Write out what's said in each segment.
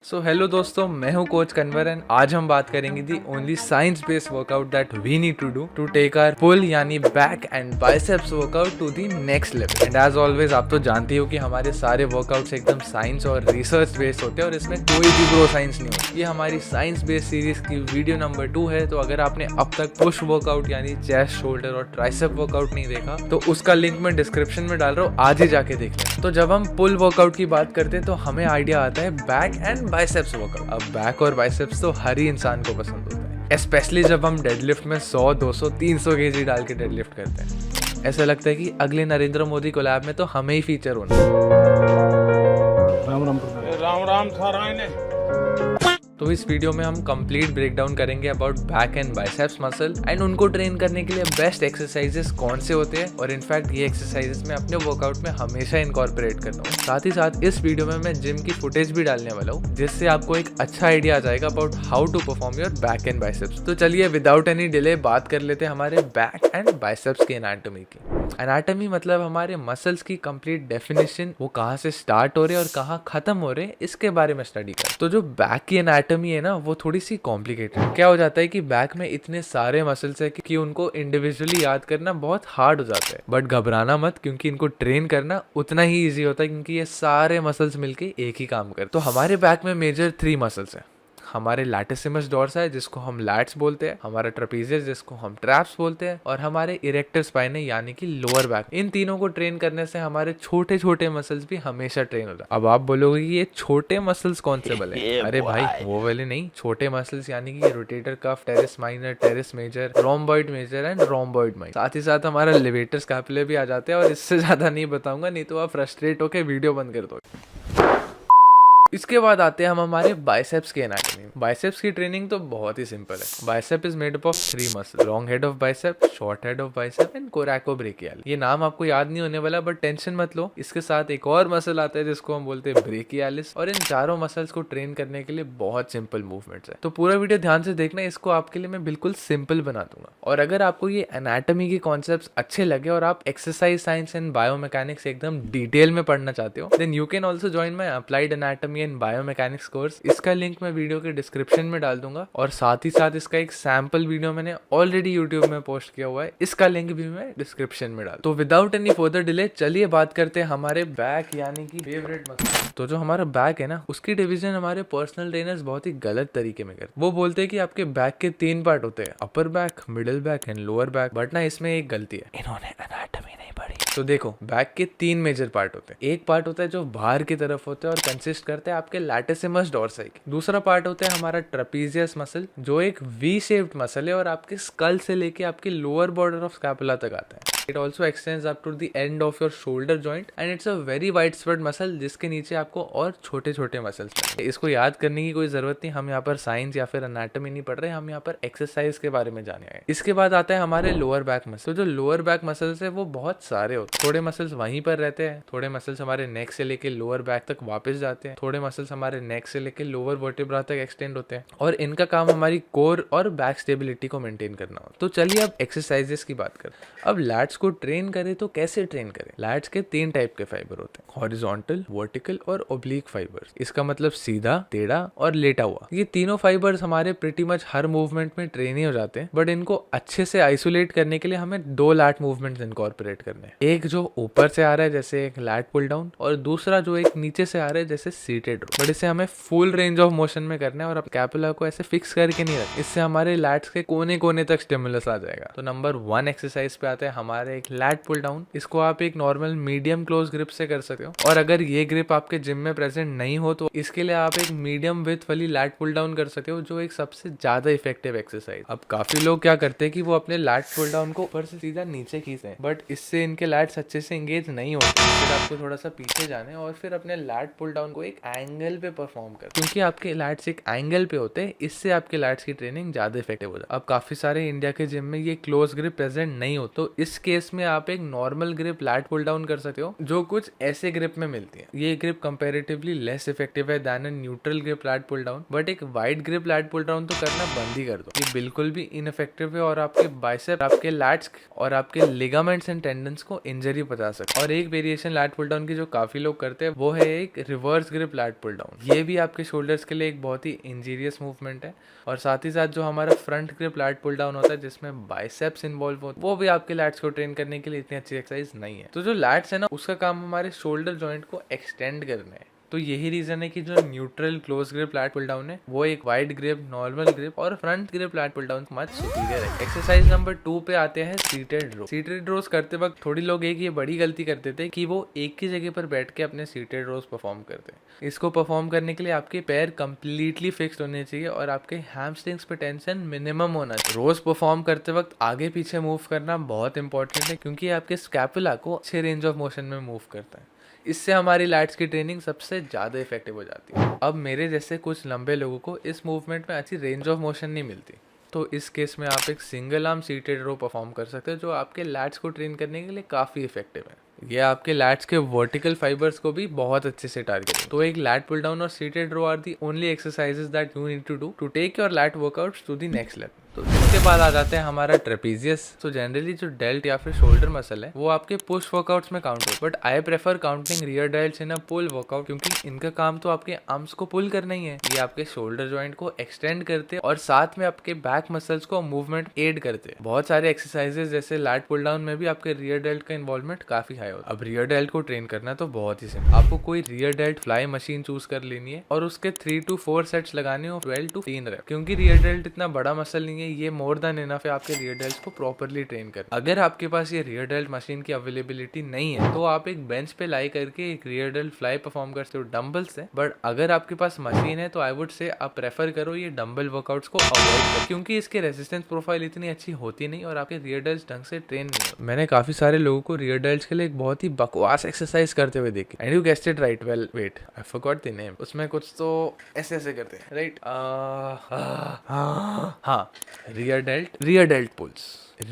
Hello दोस्तों, मैं हूं कोच कन्वर एंड आज हम बात करेंगे the only science based workout that we need to do to take our pull यानी back and biceps workout to the next level. And as always आप तो जानते हो कि हमारे सारे वर्कआउट्स एकदम साइंस और रिसर्च बेस्ड होते हैं और इसमें कोई भी ब्रो साइंस नहीं होती। ये हमारी साइंस बेस्ड सीरीज की वीडियो नंबर 2 है। तो अगर आपने अब तक पुश वर्कआउट यानी चेस्ट, शोल्डर और ट्राइसेप वर्कआउट नहीं देखा तो उसका लिंक मैं डिस्क्रिप्शन में डाल रहा हूँ, आज ही जाके देख लें। तो जब हम पुल वर्कआउट की बात करते हैं तो हमें आइडिया आता है बैक एंड बाइसेप्स वर्कआउट। अब बैक और बाइसेप्स तो हर ही इंसान को पसंद होता है, स्पेशली जब हम डेडलिफ्ट में 100, 200, 300 केजी डाल के डेडलिफ्ट करते हैं। ऐसा लगता है कि अगले नरेंद्र मोदी कोलैब में तो हमें ही फीचर होना है। राम राम सारा ने। तो इस वीडियो में हम कंप्लीट ब्रेकडाउन करेंगे about back and biceps muscle and उनको ट्रेन करने के लिए बेस्ट एक्सरसाइजेस कौन से होते हैं। और इनफैक्ट ये एक्सरसाइजेस मैं अपने वर्कआउट में हमेशा इनकॉर्पोरेट करता हूँ। साथ ही साथ इस वीडियो में मैं जिम की फुटेज भी डालने वाला हूँ, जिससे आपको एक अच्छा आइडिया आ जाएगा about how to perform your back and biceps. तो चलिए विदाउट एनी डिले बात कर लेते हैं हमारे बैक एंड बाइसेप्स की एनाटॉमी की। एनाटॉमी मतलब हमारे मसल्स की कंप्लीट डेफिनेशन, वो कहाँ से स्टार्ट हो रहे हैं और कहाँ खत्म हो रहे हैं, इसके बारे में स्टडी कर। तो जो बैक की एनाटॉमी है ना, वो थोड़ी सी कॉम्प्लिकेटेड है। क्या हो जाता है कि बैक में इतने सारे मसल्स है कि उनको इंडिविजुअली याद करना बहुत हार्ड हो जाता है। बट घबराना मत, क्योंकि इनको ट्रेन करना उतना ही ईजी होता है, क्योंकि ये सारे मसल्स मिलके एक ही काम करते हैं। तो हमारे बैक में मेजर 3 मसल्स है। हमारे लैटिसिमस डोर्सा है, जिसको हम लैट्स बोलते हैं, हमारा ट्रेपेजियस जिसको हम ट्रैप्स बोलते हैं, और हमारे इरेक्टर स्पाइन है यानी कि लोअर बैक। इन तीनों को ट्रेन करने से हमारे छोटे छोटे मसल्स भी हमेशा ट्रेन होता है। अब आप बोलोगे कि ये छोटे मसल्स कौन से वाले हैं? अरे भाई, वो वाले नहीं, छोटे मसल्स यानी कि rotator cuff, teres minor, teres major, rhomboid major and rhomboid minor. साथ ही साथ हमारा लिवेटर स्कैपुला भी आ जाते हैं, और इससे ज्यादा नहीं बताऊंगा, नहीं तो आप फ्रस्ट्रेट होकर वीडियो बंद कर दो। इसके बाद आते हैं हम हमारे बाइसेप्स के एनाटॉमी। बाइसेप्स की ट्रेनिंग तो बहुत ही सिंपल है। Bicep is made up of 3 muscle, long head of bicep, short head of bicep and coracobrachialis. ये नाम आपको याद नहीं होने वाला, बट टेंशन मत लो, इसके साथ एक और मसल आता है जिसको हम बोलते हैं ब्रेकियालिस। और इन चारों मसल्स को ट्रेन करने के लिए बहुत सिंपल मूवमेंट्स है। तो पूरा वीडियो ध्यान से देखना, इसको आपके लिए मैं बिल्कुल सिंपल बना दूंगा। और अगर आपको ये एनाटॉमी के कॉन्सेप्ट्स अच्छे लगे और आप एक्सरसाइज साइंस एंड बायोमैकेनिक्स एकदम डिटेल में पढ़ना चाहते हो, then you can also join my applied anatomy and biomechanics course. इसका लिंक मैं वीडियो के डिस्क्रिप्शन में डाल दूंगा, और साथ ही साथ इसका एक सैंपल वीडियो मैंने ऑलरेडी यूट्यूब में पोस्ट किया हुआ है, इसका लिंक भी मैं डिस्क्रिप्शन में डाल। तो विदाउट एनी फर्दर डिले चलिए बात करते हैं हमारे बैक यानी कि फेवरेट मसल। तो जो हमारा बैक है ना, उसकी डिवीजन हमारे पर्सनल ट्रेनर्स बहुत ही गलत तरीके में करते हैं। वो बोलते हैं कि आपके बैक के 3 पार्ट होते हैं, upper back, middle back and lower back. But ना, इसमें एक गलती है, इन्होंने एनाटॉमी नहीं पढ़ी। तो देखो, बैक के 3 मेजर पार्ट होते हैं। एक पार्ट होता है जो बाहर की तरफ होता है और कंसिस्ट करता है आपके लैटिसिमस डोर्साई की। दूसरा पार्ट होता है हमारा ट्रेपेजियस मसल, जो एक वी शेप्ड मसल है और आपके स्कल से लेके आपके लोअर बॉर्डर ऑफ स्कैपुला तक आता है। It also extends up to the end of your shoulder joint and it's a very wide spread muscle, जिसके नीचे आपको और छोटे छोटे मसल्स मिलेंगे। इसको याद करने की कोई जरूरत नहीं, हम यहाँ पर साइंस या फिर एनाटॉमी नहीं पढ़ रहे, हम यहाँ पर एक्सरसाइज के बारे में जाने आए। इसके बाद आता है हमारे लोअर बैक मसल। जो लोअर बैक मसल्स है वो बहुत सारे होते हैं। थोड़े मसल्स वहीं पर रहते हैं, थोड़े मसल्स हमारे नेक से लेके लोअर बैक तक वापस जाते हैं, थोड़े मसल्स हमारे नेक से लेके लोअर वर्टेब्रा तक एक्सटेंड होते हैं, और इनका काम हमारी कोर और बैक स्टेबिलिटी को मेंटेन करना हो। तो चलिए अब एक्सरसाइजेस की बात करें। अब लैट्स को ट्रेन करें तो कैसे ट्रेन करें? लैट्स के 3 टाइप के फाइबर होते हैं, हॉरिजॉन्टल, वर्टिकल और ओब्लिक फाइबर्स। इसका मतलब सीधा, टेढ़ा और लेटा हुआ। ये तीनों फाइबर्स हमारे प्रीटी मच हर मूवमेंट में ट्रेन ही हो जाते हैं, बट इनको अच्छे से आइसोलेट करने के लिए हमें 2 लैट मूवमेंट्स इनकॉर्पोरेट करने हैं। एक जो ऊपर से आ रहा है जैसे एक लैट पुल डाउन, और दूसरा जो एक नीचे से आ रहा है जैसे सीटेड रो। बट इसे हमें फुल रेंज ऑफ मोशन में करना है और स्कैपुला को ऐसे फिक्स करके नहीं रखना। इससे हमारे लैट्स के कोने कोने तक स्टिमुलस आ जाएगा। तो नंबर 1 एक्सरसाइज पे आते हैं हमारे एक लैट पुल डाउन। इसको आप एक नॉर्मल मीडियम क्लोज ग्रिप से कर सकते हो, और अगर ये ग्रिप आपके जिम में प्रेजेंट नहीं हो तो इसके लिए आप एक मीडियम विथ वाली लैट पुल डाउन कर सकते हो, जो एक सबसे ज्यादा इफेक्टिव एक्सरसाइज। अब काफी लोग क्या करते हैं कि वो अपने लैट पुल डाउन को ऊपर से सीधा नीचे खींचते हैं, बट इससे इनके लैट्स अच्छे से एंगेज नहीं होते। फिर आपको थोड़ा सा पीछे जाना है और फिर अपने लैट पुल डाउन को एक एंगल पे परफॉर्म कर, क्योंकि आपके लैट्स एक एंगल पे होते हैं, इससे आपके लैट्स की ट्रेनिंग ज्यादा इफेक्टिव हो जाती है। अब काफी सारे इंडिया के जिम में ये क्लोज ग्रिप प्रेजेंट नहीं हो, तो इस केस में आप एक normal grip lat pull down कर सकते हो जो कुछ ऐसे ग्रिप में मिलती है। ये ग्रिप कंपैरेटिवली लेस इफेक्टिव है than a neutral grip lat pull down, but एक wide grip lat pull down तो करना बंद ही कर दो। ये बिल्कुल भी इनफेक्टिव है और आपके बाइसेप, आपके लैट्स और आपके लिगामेंट्स एंड टेंडन्स को इंजरी पहुंचा सकता है। और एक वेरिएशन लैट पुल डाउन की जो काफी लोग करते हैं वो है एक reverse grip lat pull down. ये भी आपके शोल्डर्स के लिए एक बहुत ही इंजीरियस मूवमेंट है। और साथ ही साथ जो हमारा front grip lat pull down होता है जिसमें बाइसेप्स इन्वॉल्व होते हैं, वो भी आपके लैट्स को ट्रेन करने के लिए इतनी अच्छी एक्सरसाइज नहीं है। तो जो लैट्स है ना, उसका काम हमारे शोल्डर जॉइंट को एक्सटेंड करना है। तो यही रीजन है कि जो neutral close grip lat pull down है वो एक वाइड ग्रिप, नॉर्मल ग्रिप और front grip lat pull down much superior है। एक्सरसाइज नंबर 2 पे आते हैं सीटेड रो। सीटेड रोज करते वक्त थोड़ी लोग एक ये बड़ी गलती करते थे कि वो एक ही जगह पर बैठ के अपने सीटेड रोज परफॉर्म करते हैं। इसको परफॉर्म करने के लिए आपके पैर कंप्लीटली फिक्स्ड होने चाहिए और आपके हैमस्ट्रिंग्स पे टेंशन मिनिमम होना चाहिए। रोज परफॉर्म करते वक्त आगे पीछे मूव करना बहुत इंपॉर्टेंट है क्योंकि आपके स्कैपुला को अच्छे रेंज ऑफ मोशन में मूव करता है। इससे हमारी लैट्स की ट्रेनिंग सबसे ज़्यादा इफेक्टिव हो जाती है। अब मेरे जैसे कुछ लंबे लोगों को इस मूवमेंट में अच्छी रेंज ऑफ मोशन नहीं मिलती, तो इस केस में आप एक सिंगल आर्म सीटेड रो परफॉर्म कर सकते हो जो आपके लैट्स को ट्रेन करने के लिए काफ़ी इफेक्टिव है। ये आपके लैट्स के वर्टिकल फाइबर्स को भी बहुत अच्छे से टारगेट करें। तो एक लैट पुल डाउन और seated row are the only exercises that you need to do to take your lat workouts to the next level. तो इसके बाद आ जाते हैं हमारा ट्रेपीजियस। तो जनरली जो डेल्ट या फिर शोल्डर मसल है वो आपके पुश वर्कआउट्स में काउंट हो, but I prefer counting rear delts in a pull workout क्योंकि इनका काम तो आपके आर्म्स को पुल करना ही है। ये आपके शोल्डर जॉइंट को एक्सटेंड करते और साथ में आपके बैक मसल्स को मूवमेंट एड करते। बहुत सारे एक्सरसाइजेस जैसे लैट पुल डाउन में भी आपके रियर डेल्ट का इन्वॉल्वमेंट काफी हाई होता है। अब रियर डेल्ट को ट्रेन करना तो बहुत ही सिंपल, आपको कोई rear dealt fly machine choose कर लेनी है और उसके 3 to 4 सेट्स लगाने हो 12 to 3 रेप। क्योंकि रियर डेल्ट इतना बड़ा मसल नहीं है, ये मोर देन इनफ है आपके रियर डेल्ट को प्रॉपर्ली ट्रेन कर। अगर आपके पास ये रियर डेल्ट मशीन की अवेलेबिलिटी नहीं है तो आप एक बेंच पे लाई करके एक रियर डेल्ट फ्लाई परफॉर्म करते हो डंबल से। बट अगर आपके पास मशीन है तो आई वुड से आप प्रेफर करो ये डंबल वर्कआउट्स को अवॉइड कर, क्योंकि इसके रेजिस्टेंस प्रोफाइल इतनी अच्छी होती नहीं और आपके रियर डेल्ट ढंग से ट्रेन नहीं होते। मैंने काफी सारे लोगों को रियर डेल्ट के लिए एक बहुत ही बकवास एक्सरसाइज करते हुए देखे। And you guessed it right, well wait I forgot the name. उसमें कुछ तो ऐसे ऐसे करते हैं राइट। हाँ, rear delt pulls,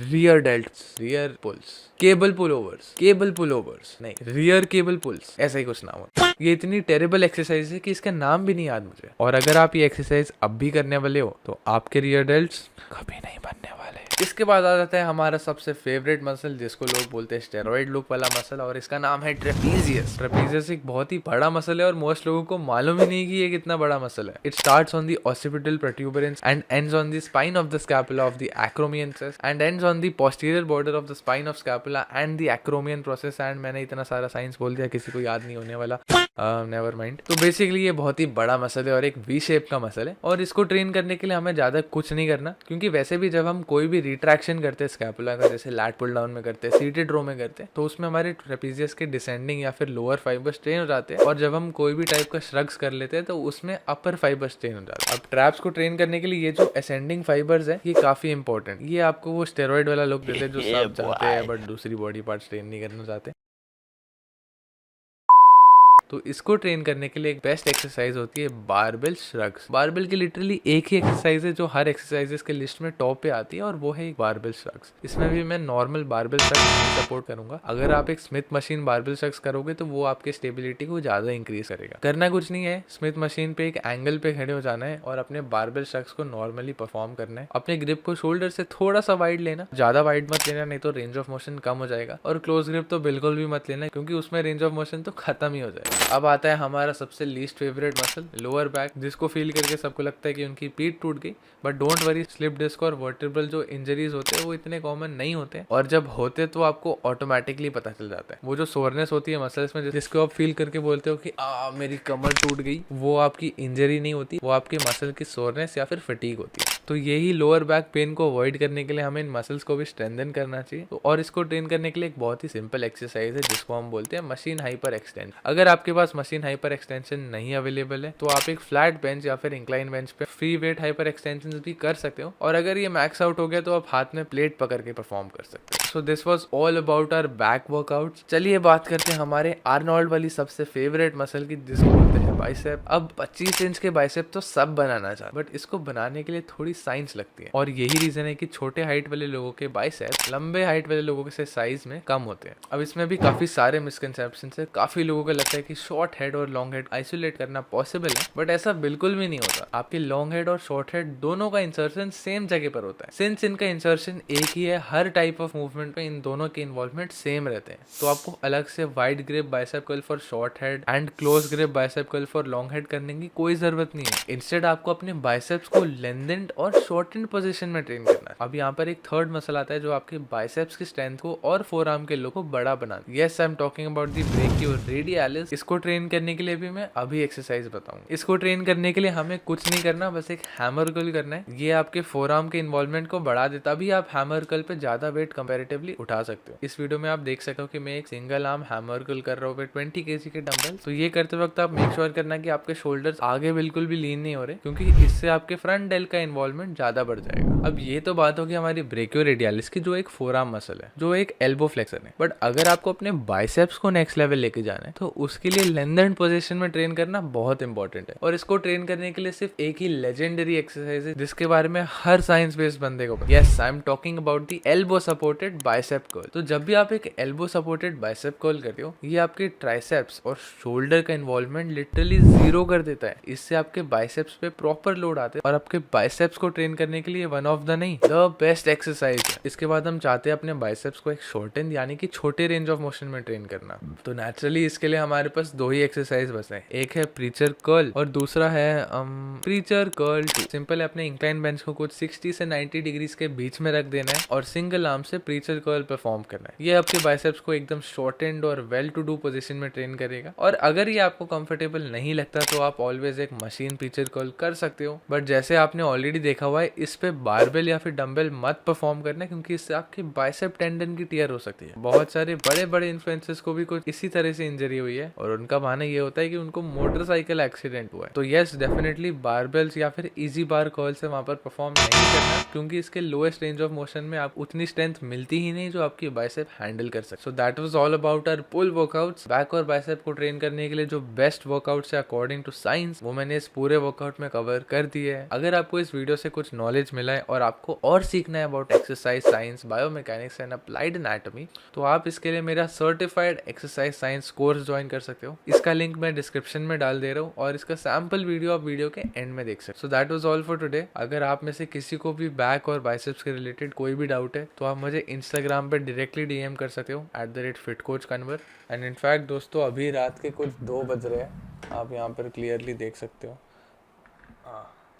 rear pulls, cable pull overs नहीं, रियर केबल पुल्स, ऐसा ही कुछ नाम है। ये इतनी टेरेबल एक्सरसाइज है कि इसका नाम भी नहीं याद मुझे। और अगर आप ये एक्सरसाइज अब भी करने वाले हो तो आपके रियर डेल्ट्स कभी नहीं बनने वाले। इसके बाद आ जाता है हमारा सबसे फेवरेट मसल जिसको लोग बोलते हैं स्टेरॉइड लुक वाला मसल, और इसका नाम है ट्रेपीजियस। ट्रेपीजियस एक बहुत ही बड़ा मसल है और मोस्ट लोगों को मालूम ही नहीं कि ये कितना बड़ा मसल है। It starts on the occipital protuberance and ends on the spine of the scapula of the acromion chest and ends on the posterior border of the spine of scapula and the acromion process. And मैंने इतना सारा science बोल दिया, किसी को याद नहीं होने वाला, नेवर माइंड। तो बेसिकली ये बहुत ही बड़ा मसल है और एक वी शेप का मसल है, और इसको ट्रेन करने के लिए हमें ज्यादा कुछ नहीं करना, क्योंकि वैसे भी जब हम कोई भी रिट्रैक्शन करते हैं स्कैपुला का, जैसे लैट पुल डाउन में करते हैं, सीटेड रो में करते हैं, तो उसमें हमारे ट्रेपीजियस के डिसेंडिंग या फिर लोअर फाइबर्स ट्रेन हो जाते हैं। और जब हम कोई भी टाइप का श्रग्स कर लेते हैं तो उसमें अपर फाइबर्स ट्रेन हो जाते हैं। अब ट्रैप्स को ट्रेन करने के लिए ये जो असेंडिंग फाइबर्स है ये काफी इंपॉर्टेंट। ये आपको वो स्टेरॉइड वाला लुक देते हैं जो सब चाहते हैं बट दूसरी बॉडी पार्ट्स ट्रेन नहीं करना चाहते। तो इसको ट्रेन करने के लिए एक बेस्ट एक्सरसाइज होती है बारबेल श्रग्स। बारबेल की लिटरली एक ही एक्सरसाइज है जो हर एक्सरसाइजेस के लिस्ट में टॉप पे आती है, और वो है बारबेल श्रग्स। इसमें भी मैं नॉर्मल बारबेल श्रग्स नहीं सपोर्ट करूंगा। अगर आप एक स्मिथ मशीन बारबेल श्रग्स करोगे तो वो आपके स्टेबिलिटी को ज्यादा इंक्रीज करेगा। करना कुछ नहीं है, स्मिथ मशीन पे एक एंगल पे खड़े हो जाना है और अपने बारबेल श्रग्स को नॉर्मली परफॉर्म करना है। अपने ग्रिप को शोल्डर से थोड़ा सा वाइड लेना, ज्यादा वाइड मत लेना, नहीं तो रेंज ऑफ मोशन कम हो जाएगा। और क्लोज ग्रिप तो बिल्कुल भी मत लेना, क्योंकि उसमें रेंज ऑफ मोशन तो खत्म ही हो जाएगा। अब आता है हमारा सबसे least favourite muscle lower back, जिसको फील करके सबको लगता है कि उनकी पीठ टूट गई। But don't worry, slip disc और वर्टिब्रल जो इंजरीज होते हैं वो इतने कॉमन नहीं होते, और जब होते तो आपको ऑटोमेटिकली पता चल जाता है। वो जो सोरनेस होती है मसल्स में, जिसको आप फील करके बोलते हो कि मेरी कमर टूट गई, वो आपकी इंजरी नहीं होती, वो आपकी मसल की सोरनेस या फिर फटीग होती है। तो यही लोअर बैक पेन को अवॉइड करने के लिए हमें इन मसल्स को भी स्ट्रेंथन करना चाहिए। तो और इसको ट्रेन करने के लिए एक बहुत ही सिंपल एक्सरसाइज है जिसको हम बोलते हैं मशीन हाइपर एक्सटेंशन। अगर आपके पास मशीन हाइपर एक्सटेंशन नहीं अवेलेबल है तो आप एक फ्लैट बेंच या फिर इंक्लाइन बेंच पे फ्री वेट हाइपर एक्सटेंशन भी कर सकते हो, और अगर ये मैक्स आउट हो गया तो आप हाथ में प्लेट पकड़ के परफॉर्म कर सकते हो। So this was all about our back workouts. चलिए बात करते हैं हमारे आर्नोल्ड वाली सबसे फेवरेट मसल की, जिसको बोलते हैं बाइसेप। अब 25 इंच के बाइसेप तो सब बनाना चाहते, बट इसको बनाने के लिए थोड़ी साइंस लगती है, और यही रीजन है कि छोटे हाइट वाले लोगों के बाइसेप लंबे हाइट वाले लोगों के साइज में कम होते हैं। अब इसमें भी काफी सारे मिसकंसेप्शन है। काफी लोगों को लगता है कि शॉर्ट हेड और लॉन्ग हेड आइसोलेट करना पॉसिबल है, बट ऐसा बिल्कुल भी नहीं होता। आपके लॉन्ग हेड और शॉर्ट हेड दोनों का इंसर्शन सेम जगह पर होता है। सिंस इनका इंसर्शन एक ही है, हर टाइप ऑफ मूवमेंट में इन दोनों के इन्वॉल्वमेंट सेम रहते हैं। तो आपको अलग से wide grip bicep curl for short head and close grip bicep curl for long head करने की कोई जरूरत नहीं है। इंस्टेड आपको अपने बाइसेप्स को लेंथेंड और शॉर्टेंड पोजीशन में ट्रेन करना है। अब यहाँ पर एक थर्ड मसल आता है जो आपके बाइसेप्स की स्ट्रेंथ को और फोर आर्म के लो को बड़ा बनाता है। Yes, I am talking about the brachioradialis. इसको ट्रेन करने के लिए भी मैं अभी एक्सरसाइज बताऊंगा। इसको ट्रेन करने के लिए हमें कुछ नहीं करना, बस एक हैमर कर्ल करना है। ये आपके फोर आर्म के इन्वॉल्वमेंट को बढ़ा देता। भी आप हैमर कर्ल पे ज्यादा वेट कंपैरेटिवली उठा सकते हो। इस वीडियो में आप देख सकते हो कि मैं एक सिंगल आर्म हैमर कर्ल कर रहा हूँ 20 kg के डंबल। तो ये करते वक्त आप मेक श्योर करना कि आपके शोल्डर्स आगे बिल्कुल भी लीन नहीं हो रहे, क्योंकि इससे आपके फ्रंट डेल का इन्वॉल्वमेंट ज्यादा बढ़ जाएगा। अब ये तो बात होगी हमारी ब्रेकियो रेडियलिस की, जो एक फोर आर्म मसल है, जो एक एल्बो फ्लेक्सर है। बट अगर आपको अपने बाइसेप्स को नेक्स्ट लेवल लेके जाना है, तो उसके लिए लेंथेंड पोजीशन में ट्रेन करना बहुत इंपॉर्टेंट है। और इसको ट्रेन करने के लिए सिर्फ एक ही लेजेंडरी एक्सरसाइज है, जिसके बारे में हर साइंस बेस्ड बंदे को पता है। Yes, I am talking about the elbow supported bicep curl. तो जब भी आप एक एल्बो सपोर्टेड बाइसेप कर्ल करते हो, ये आपके ट्राइसेप्स और शोल्डर का इन्वॉल्वमेंट लिटरली जीरो कर देता है। इससे आपके बाइसेप्स पे प्रॉपर लोड आते हैं, और आपके बाइसेप्स को ट्रेन करने के लिए वन ऑफ द नहीं द बेस्ट एक्सरसाइज है। इसके बाद हम चाहते हैं अपने बाइसेप्स को एक शॉर्टेन यानी कि छोटे रेंज ऑफ मोशन में ट्रेन करना। तो नेचुरली इसके लिए हमारे पास दो ही एक्सरसाइज बस है, एक है प्रीचर कर्ल और दूसरा है प्रीचर कर्ल 2। सिंपल है, अपने इंक्लाइन बेंच को कुछ 60 से 90 डिग्रीज के बीच में रख देना है और सिंगल आर्म से प्रीचर कर्ल परफॉर्म करना है। ये आपके बाइसेप्स को एकदम शॉर्टेंड और वेल टू डू पोजीशन में ट्रेन करेगा। और अगर ये आपको कंफर्टेबल नहीं लगता तो आप ऑलवेज एक मशीन प्रीचर कर्ल कर सकते हो, बट जैसे आपने ऑलरेडी देखा हुआ है, इस पे बारबेल या फिर डंबल मत परफॉर्म करना, क्योंकि इससे आपके बाइसेप टेंडन की टियर हो सकती है। बहुत सारे बड़े बड़े इन्फ्लुएंसर्स को भी कुछ इसी तरह से इंजरी हुई है, और उनका मानना ये होता है कि उनको मोटरसाइकिल एक्सीडेंट हुआ है। तो यस, डेफिनेटली बारबेल्स या फिर इजी बार कर्ल से वहां पर परफॉर्म नहीं करना, क्योंकि इसके लोएस्ट रेंज ऑफ मोशन में आप उतनी स्ट्रेंथ मिलती ही नहीं जो आपकी बाइसेप हैंडल कर सकते। So that was all about our pull workouts. Back और बाइसेप को ट्रेन करने के लिए जो बेस्ट वर्कआउट्स है अकॉर्डिंग टू साइंस, वो मैंने इस पूरे वर्कआउट में कवर कर दिए है। अगर आपको इस वीडियो से कुछ नॉलेज मिला है और आपको और सीखना है about exercise science, biomechanics and applied anatomy, तो आप इसके लिए मेरा certified exercise science course join कर सकते हो। इसका लिंक मैं डिस्क्रिप्शन में डाल दे रहा हूँ, और इसका सैम्पल वीडियो आप वीडियो के एंड में देख सकते हो। सो that was all for today. अगर आप में से किसी को भी बैक और बाइसेप्स के रिलेटेड कोई भी डाउट है, तो आप मुझे इंस्टाग्राम पे डायरेक्टली डीएम कर सकते हो @fitcoachkanwar। एंड इनफैक्ट दोस्तों, अभी रात के कुछ 2 बज रहे हैं, आप यहाँ पर क्लियरली देख सकते हो।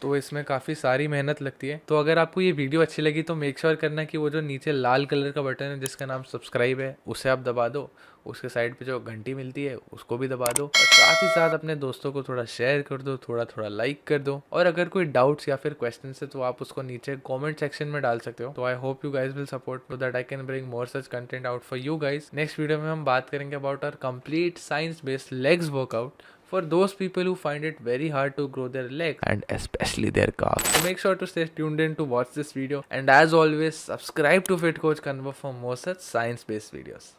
तो इसमें काफ़ी सारी मेहनत लगती है। तो अगर आपको ये वीडियो अच्छी लगी तो मेक श्योर करना कि वो जो नीचे लाल कलर का बटन है जिसका नाम सब्सक्राइब है, उसे आप दबा दो। उसके साइड पे जो घंटी मिलती है उसको भी दबा दो, और साथ ही साथ अपने दोस्तों को थोड़ा शेयर कर दो, थोड़ा थोड़ा लाइक कर दो। और अगर कोई डाउट्स या फिर क्वेश्चन है तो आप उसको नीचे कमेंट सेक्शन में डाल सकते हो। तो I hope you guys will support so that I can bring more such content out for you guys. Next video में हम बात करेंगे about our complete science based legs workout for those people who find it very hard to grow their legs and especially their calves. So make sure to stay tuned in to watch this video, and as always subscribe to Fit Coach Kanwar for more such science based videos.